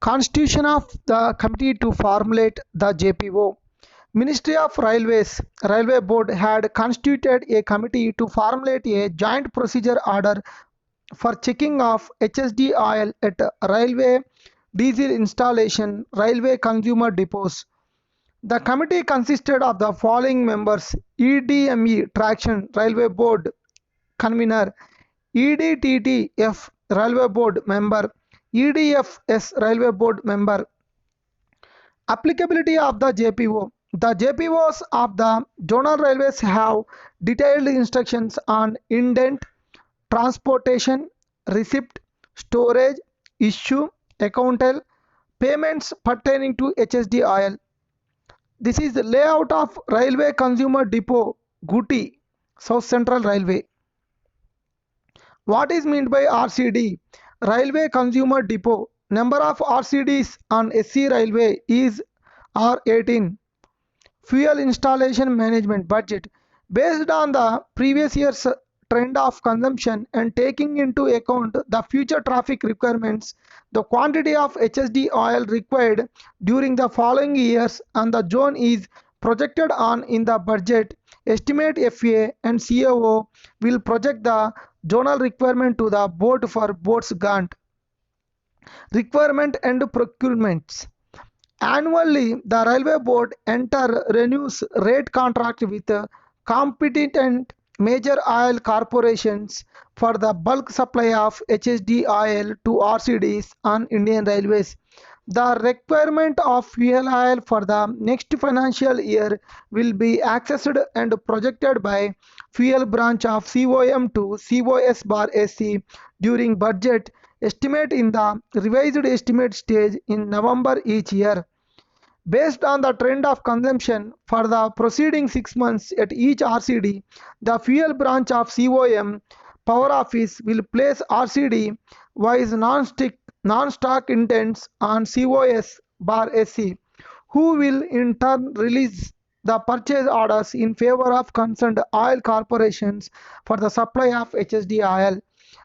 Constitution of the committee to formulate the JPO. Ministry of Railways Railway Board had constituted a committee to formulate a joint procedure order for checking of HSD oil at railway diesel installation, railway consumer depots. The committee consisted of the following members: EDME Traction Railway Board Convener, EDTTF Railway Board Member, EDFS Railway Board Member. Applicability of the JPO. The JPOs of the zonal railways have detailed instructions on indent, transportation, receipt, storage, issue, accountal, payments pertaining to HSD oil. This is the layout of Railway Consumer Depot, Guti, South Central Railway. What is meant by RCD? Railway Consumer Depot. Number of RCDs on SC Railway is R18. Fuel installation management budget. Based on the previous year's trend of consumption and taking into account the future traffic requirements, the quantity of HSD oil required during the following years and the zone is projected on in the budget. Estimate FA and COO will project the zonal requirement to the board for board's grant. Requirement and procurements. Annually, the railway board renews rate contract with competent major oil corporations for the bulk supply of HSD oil to RCDs on Indian Railways. The requirement of fuel oil for the next financial year will be accessed and projected by fuel branch of COM to COS bar SC during budget estimate in the revised estimate stage in November each year. Based on the trend of consumption for the preceding 6 months at each RCD, the fuel branch of COM Power Office will place RCD wise non-stock intents on COS bar SC, who will in turn release the purchase orders in favor of concerned oil corporations for the supply of HSD oil.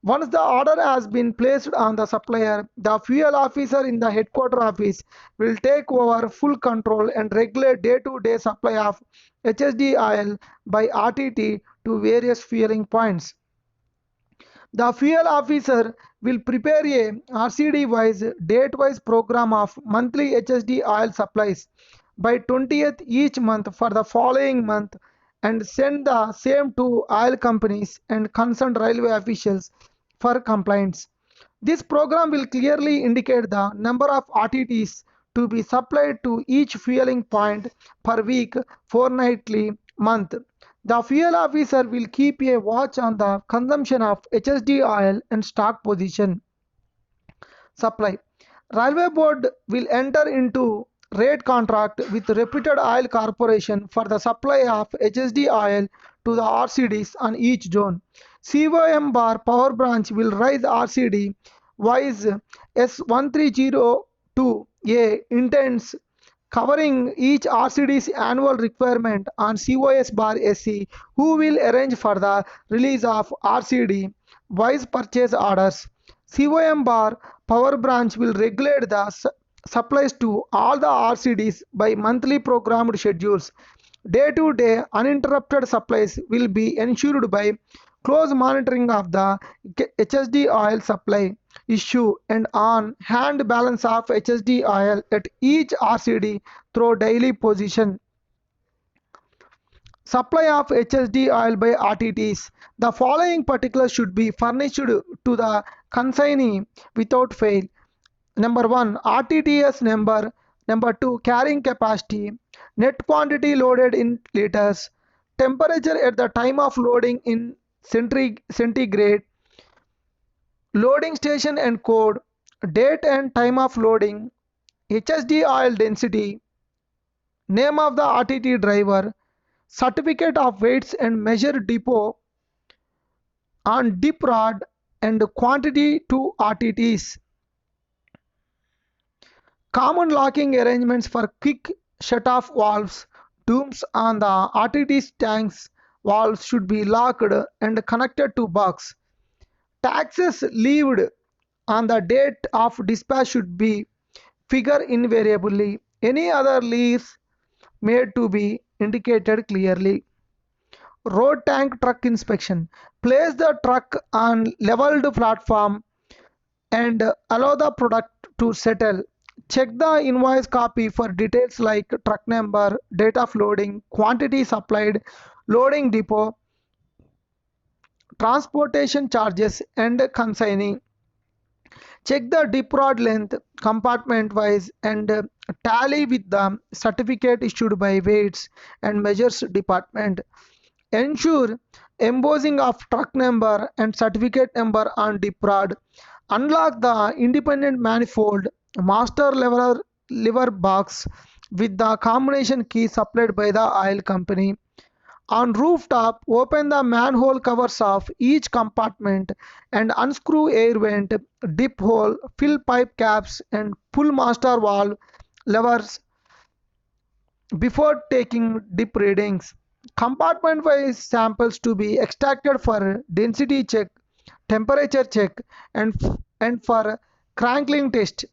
Once the order has been placed on the supplier, the fuel officer in the headquarter office will take over full control and regulate day-to-day supply of HSD oil by RTT to various fueling points. The fuel officer will prepare a RCD-wise, date-wise program of monthly HSD oil supplies by 20th each month for the following month and send the same to oil companies and concerned railway officials for compliance. This program will clearly indicate the number of RTTs to be supplied to each fueling point per week, fortnightly, month. The fuel officer will keep a watch on the consumption of HSD oil and stock position. Supply. Railway Board will enter into rate contract with reputed oil corporation for the supply of HSD oil to the RCDs on each zone. COM bar power branch will raise RCD wise S1302A intents covering each RCD's annual requirement on COS bar SC, who will arrange for the release of RCD wise purchase orders. COM bar power branch will regulate the supplies to all the RCDs by monthly programmed schedules. Day-to-day uninterrupted supplies will be ensured by close monitoring of the HSD oil supply, issue and on-hand balance of HSD oil at each RCD through daily position. Supply of HSD oil by RTTs. The following particulars should be furnished to the consignee without fail. Number 1, RTTS number. Number 2, carrying capacity. Net quantity loaded in liters. Temperature at the time of loading in centigrade. Loading station and code. Date and time of loading. HSD oil density. Name of the RTT driver. Certificate of weights and measure depot on dip rod and quantity to RTTs. Common locking arrangements for quick shut-off valves. Dooms on the RTT's tanks valves should be locked and connected to box. Taxes levied on the date of dispatch should be figure invariably. Any other lease made to be indicated clearly. Road tank truck inspection. Place the truck on leveled platform and allow the product to settle. Check the invoice copy for details like truck number, date of loading, quantity supplied, loading depot, transportation charges, and consignee. Check the dip rod length compartment wise and tally with the certificate issued by weights and measures department. Ensure embossing of truck number and certificate number on dip rod. Unlock the independent manifold master lever box with the combination key supplied by the oil company. On rooftop, open the manhole covers of each compartment and unscrew air vent, dip hole, fill pipe caps, and pull master valve levers before taking dip readings. Compartment-wise samples to be extracted for density check, temperature check, and for crankling test.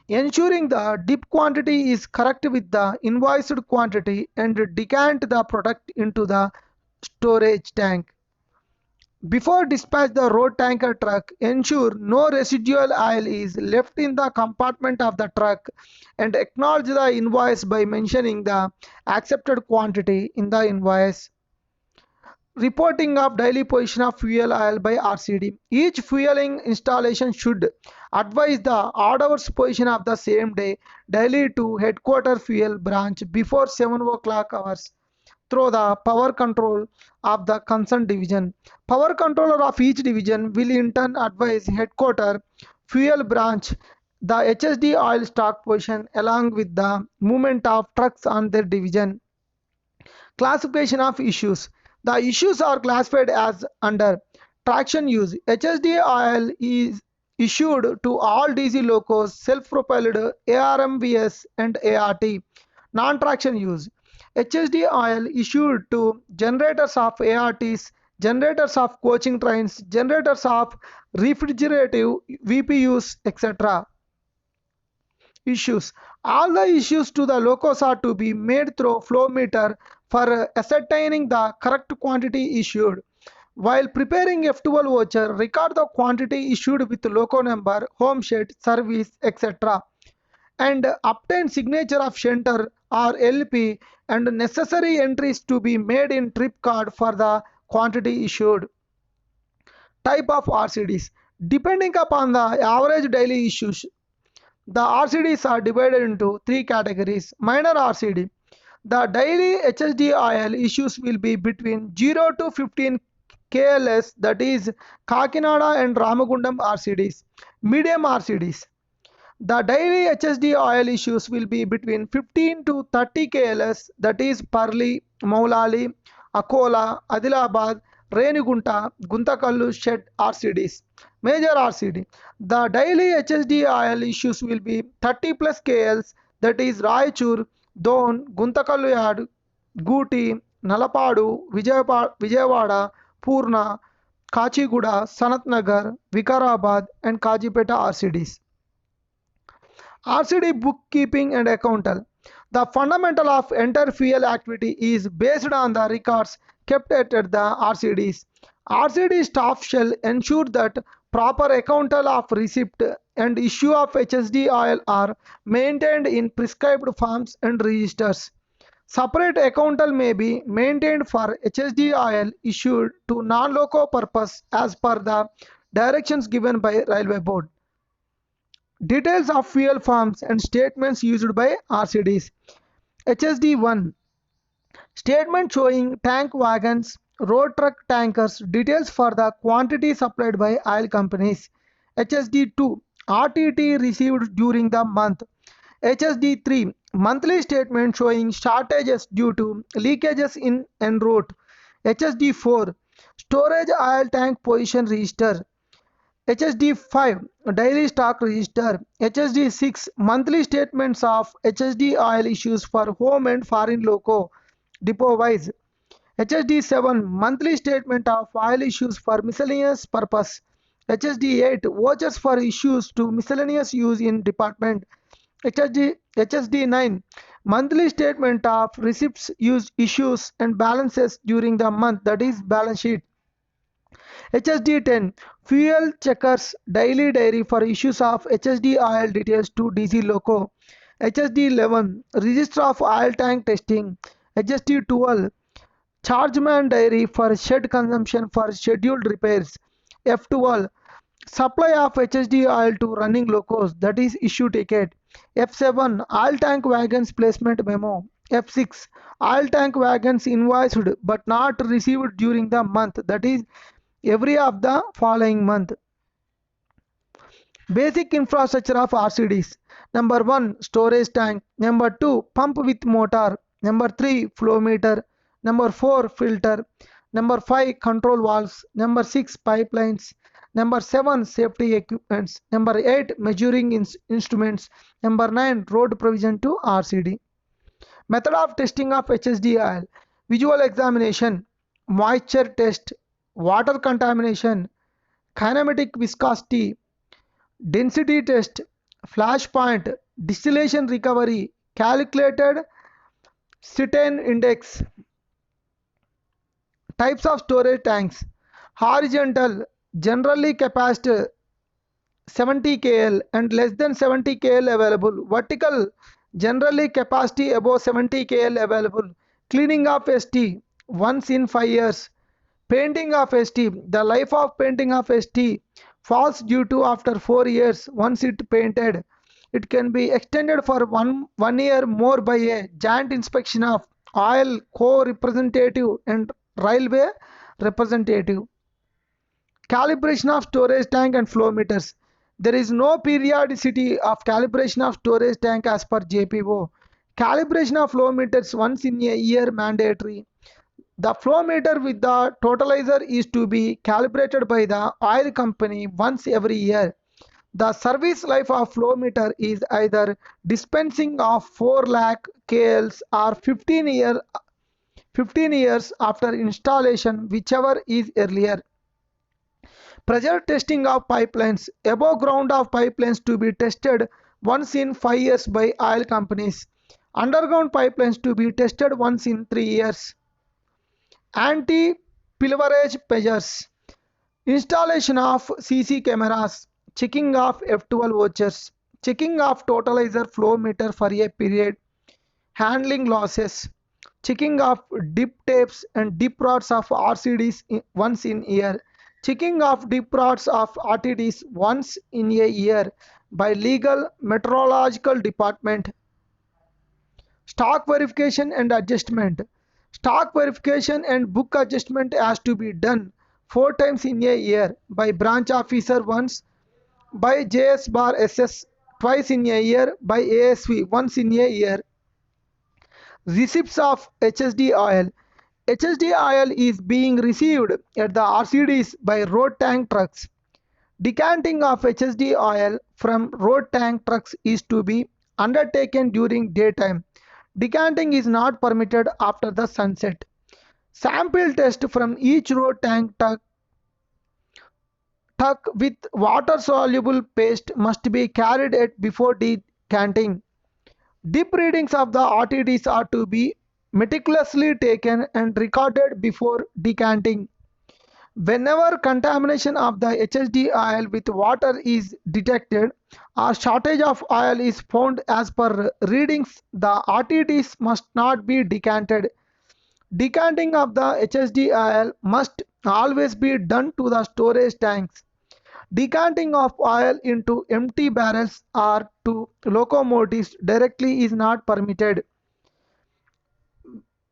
Ensuring the dip quantity is correct with the invoiced quantity and decant the product into the storage tank. Before dispatch the road tanker truck, ensure no residual oil is left in the compartment of the truck and acknowledge the invoice by mentioning the accepted quantity in the invoice. Reporting of daily position of fuel oil by RCD. Each fueling installation should advise the odd hours position of the same day daily to headquarter fuel branch before 7 o'clock hours through the power control of the concerned division. Power controller of each division will in turn advise headquarter fuel branch the HSD oil stock position along with the movement of trucks on their division. Classification of issues. The issues are classified as under traction use. HSD oil is issued to all DC locos, self-propelled ARMVS and ART. Non-traction use. HSD oil issued to generators of ARTs, generators of coaching trains, generators of refrigerative VPUs, etc. Issues. All the issues to the locos are to be made through flow meter for ascertaining the correct quantity issued. While preparing F12 voucher, record the quantity issued with loco number, home shed, service, etc. and obtain signature of shunter or LP and necessary entries to be made in trip card for the quantity issued. Type of RCDs. Depending upon the average daily issues, the RCDs are divided into three categories. Minor RCD. The daily HSD oil issues will be between 0 to 15 KLS, that is Kakinada and Ramagundam RCDs. Medium RCDs. The daily HSD oil issues will be between 15 to 30 KLS, that is Parli, Maulali, Akola, Adilabad, Renigunta, Guntakallu Shed RCDs. Major RCD. The daily HSD oil issues will be 30 plus KLs, that is Raichur, Don, Guntakallu Yard, Guti, Nalapadu, Vijayawada, Purna, Kachiguda, Sanat Nagar, Vikarabad, and Kajipeta RCDs. RCD bookkeeping and accountal. The fundamental of entire fuel activity is based on the records kept at the RCDs. RCD staff shall ensure that proper accountal of receipt and issue of HSD oil are maintained in prescribed forms and registers. Separate accountal may be maintained for HSD oil issued to non-loco purpose as per the directions given by Railway Board. Details of fuel forms and statements used by RCDs. HSD 1. Statement showing tank wagons, road truck tankers, details for the quantity supplied by oil companies. HSD 2. RTT received during the month. HSD 3. Monthly statement showing shortages due to leakages in en route. HSD 4. Storage oil tank position register. HSD 5. Daily stock register. HSD 6. Monthly statements of HSD oil issues for home and foreign loco depot wise. HSD 7. Monthly statement of oil issues for miscellaneous purpose. HSD8 vouchers for issues to miscellaneous use in department. HSD9 monthly statement of receipts, use issues and balances during the month, that is balance sheet. HSD10 fuel checkers daily diary for issues of HSD oil details to DC loco. HSD11 register of oil tank testing. HSD12 chargeman diary for shed consumption for scheduled repairs. F12 supply of HSD oil to running locos, that is issue ticket. F7 oil tank wagons placement memo. F6 oil tank wagons invoiced but not received during the month, that is every of the following month. Basic infrastructure of RCDs. Number 1 storage tank. Number 2 pump with motor. Number 3 flow meter. Number 4 filter. Number 5 control valves. Number 6 pipelines. Number 7 safety equipments. Number 8 measuring instruments. Number 9 road provision to RCD. Method of testing of HSD oil. Visual examination, moisture test, water contamination, kinematic viscosity, density test, flash point, distillation recovery, calculated cetane index. Types of storage tanks. Horizontal, generally capacity 70 kl and less than 70 kl available. Vertical, generally capacity above 70 kl available. Cleaning of ST once in 5 years. Painting of ST. The life of painting of ST falls due to after 4 years once it painted. It can be extended for one year more by a joint inspection of oil co-representative and railway representative. Calibration of storage tank and flow meters. There is no periodicity of calibration of storage tank as per JPO. Calibration of flow meters once in a year mandatory. The flow meter with the totalizer is to be calibrated by the oil company once every year. The service life of flow meter is either dispensing of 4 lakh KLs or 15 years after installation, whichever is earlier. Pressure testing of pipelines. Above ground of pipelines to be tested once in 5 years by oil companies. Underground pipelines to be tested once in 3 years. Anti-pilferage measures. Installation of CC cameras. Checking of F12 vouchers. Checking of totalizer flow meter for a period. Handling losses. Checking of dip tapes and dip rods of RCDs once in a year. Checking of dip rods of RTDs once in a year by legal meteorological department. Stock verification and adjustment. Stock verification and book adjustment has to be done 4 times in a year by branch officer once, by JS bar SS twice in a year, by ASV once in a year. Receipts of HSD oil. HSD oil is being received at the RCDs by road tank trucks. Decanting of HSD oil from road tank trucks is to be undertaken during daytime. Decanting is not permitted after the sunset. Sample test from each road tank truck with water soluble paste must be carried out before decanting. Dip readings of the RTDs are to be meticulously taken and recorded before decanting. Whenever contamination of the HSD oil with water is detected or shortage of oil is found as per readings, the RTDs must not be decanted. Decanting of the HSD oil must always be done to the storage tanks. Decanting of oil into empty barrels or to locomotives directly is not permitted.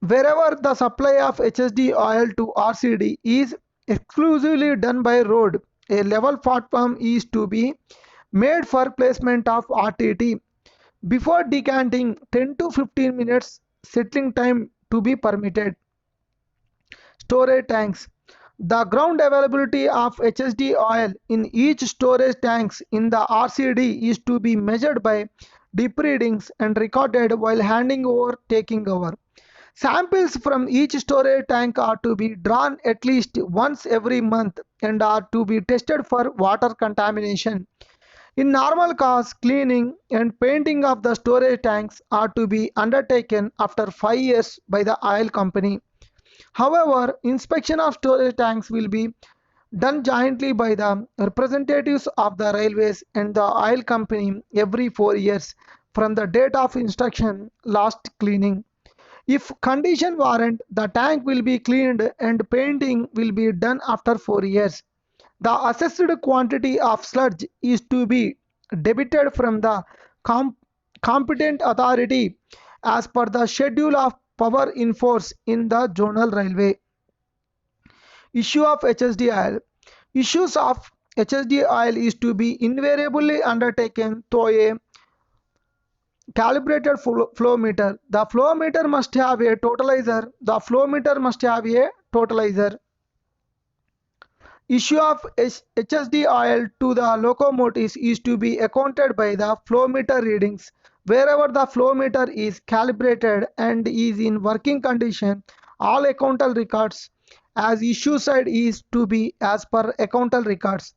Wherever the supply of HSD oil to RCD is exclusively done by road, a level platform is to be made for placement of RTT. Before decanting, 10 to 15 minutes settling time to be permitted. Storage tanks. The ground availability of HSD oil in each storage tanks in the RCD is to be measured by dip readings and recorded while handing over taking over. Samples from each storage tank are to be drawn at least once every month and are to be tested for water contamination. In normal course, cleaning and painting of the storage tanks are to be undertaken after 5 years by the oil company. However, inspection of storage tanks will be done jointly by the representatives of the railways and the oil company every 4 years from the date of instruction last cleaning. If condition warrant, the tank will be cleaned and painting will be done after 4 years. The assessed quantity of sludge is to be debited from the competent authority as per the schedule of power in force in the zonal railway. Issue of HSD oil. Issues of HSD oil is to be invariably undertaken through a calibrated flow meter. The flow meter must have a totalizer. The flow meter must have a totalizer. Issue of HSD oil to the locomotives is to be accounted by the flow meter readings. Wherever the flow meter is calibrated and is in working condition, all accountal records as issue side is to be as per accountal records.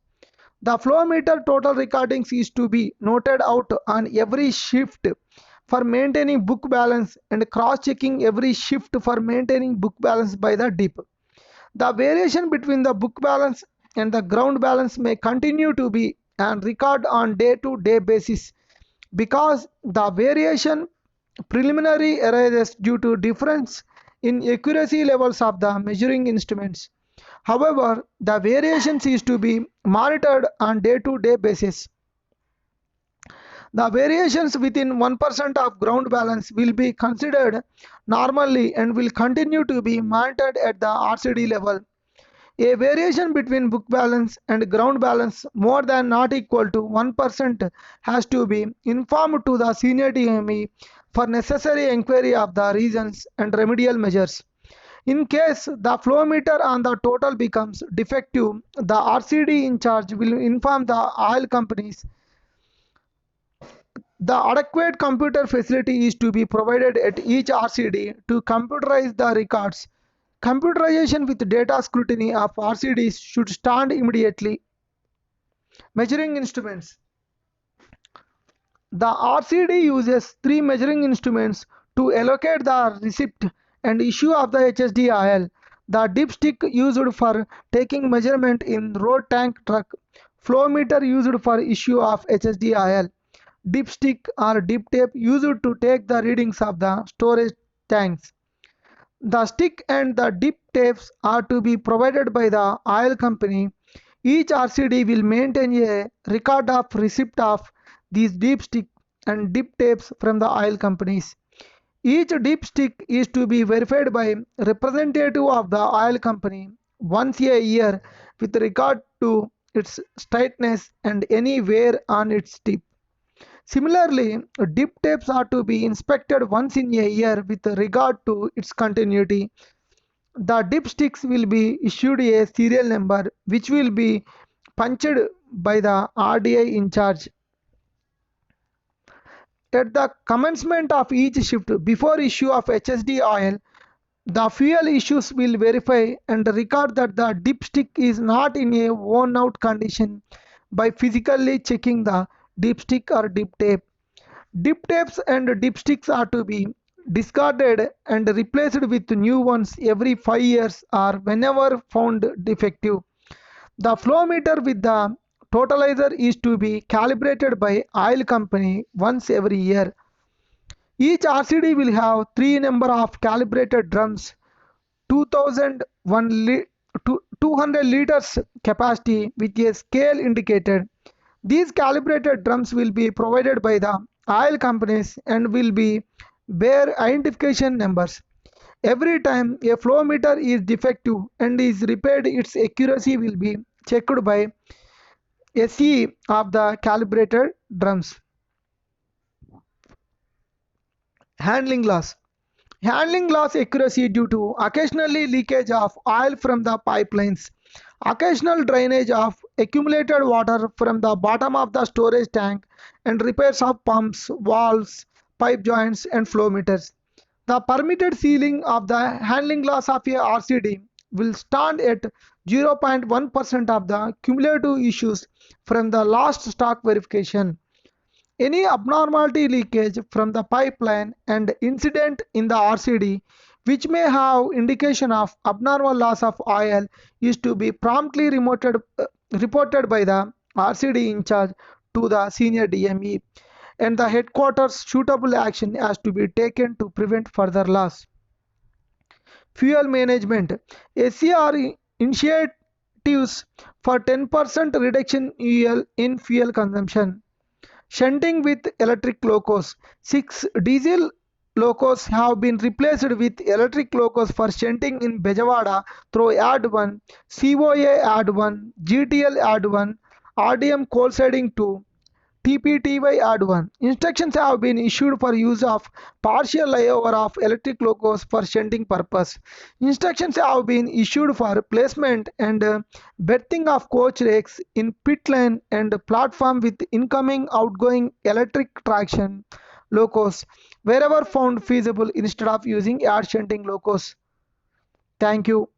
The flow meter total recordings is to be noted out on every shift for maintaining book balance and cross-checking every shift for maintaining book balance by the dip. The variation between the book balance and the ground balance may continue to be and record on day-to-day basis because the variation preliminary arises due to difference in accuracy levels of the measuring instruments. However, the variations is to be monitored on day-to-day basis. The variations within 1% of ground balance will be considered normally and will continue to be monitored at the RCD level. A variation between book balance and ground balance more than not equal to 1% has to be informed to the senior TME for necessary inquiry of the reasons and remedial measures. In case the flow meter on the total becomes defective, the RCD in charge will inform the oil companies. The adequate computer facility is to be provided at each RCD to computerize the records. Computerization with data scrutiny of RCDs should start immediately. Measuring instruments. The RCD uses 3 measuring instruments to allocate the receipt and issue of the HSD oil. The dipstick used for taking measurement in road tank truck, flow meter used for issue of HSD oil, dipstick or dip tape used to take the readings of the storage tanks. The stick and the dip tapes are to be provided by the oil company. Each RCD will maintain a record of receipt of these dipstick and dip tapes from the oil companies. Each dipstick is to be verified by representative of the oil company once a year with regard to its straightness and any wear on its tip. Similarly, dip tapes are to be inspected once in a year with regard to its continuity. The dipsticks will be issued a serial number which will be punched by the RDI in charge. At the commencement of each shift before issue of HSD oil, the fuel issues will verify and record that the dipstick is not in a worn out condition by physically checking the dipstick or dip tape. Dip tapes and dipsticks are to be discarded and replaced with new ones every 5 years or whenever found defective. The flow meter with the totalizer is to be calibrated by oil company once every year. Each RCD will have 3 number of calibrated drums, 200 liters capacity with a scale indicated. These calibrated drums will be provided by the oil companies and will be bear identification numbers. Every time a flow meter is defective and is repaired, its accuracy will be checked by SE of the calibrated drums. Handling loss. Handling loss accuracy due to occasionally leakage of oil from the pipelines, occasional drainage of accumulated water from the bottom of the storage tank, and repairs of pumps, valves, pipe joints, and flow meters. The permitted ceiling of the handling loss of a RCD will stand at 0.1% of the cumulative issues from the last stock verification. Any abnormality leakage from the pipeline and incident in the RCD which may have indication of abnormal loss of oil is to be promptly reported by the RCD in charge to the senior DME, and the headquarters suitable action has to be taken to prevent further loss. Fuel management. SCR initiatives for 10% reduction in fuel consumption. Shunting with electric locos. 6 diesel locos have been replaced with electric locos for shunting in Bejawada through Add 1, COA Add 1, GTL Add 1, RDM coal siding 2, TPTY Add 1. Instructions have been issued for use of partial layover of electric locos for shunting purpose. Instructions have been issued for placement and berthing of coach rakes in pit lane and platform with incoming outgoing electric traction locos wherever found feasible instead of using air shunting locos. Thank you.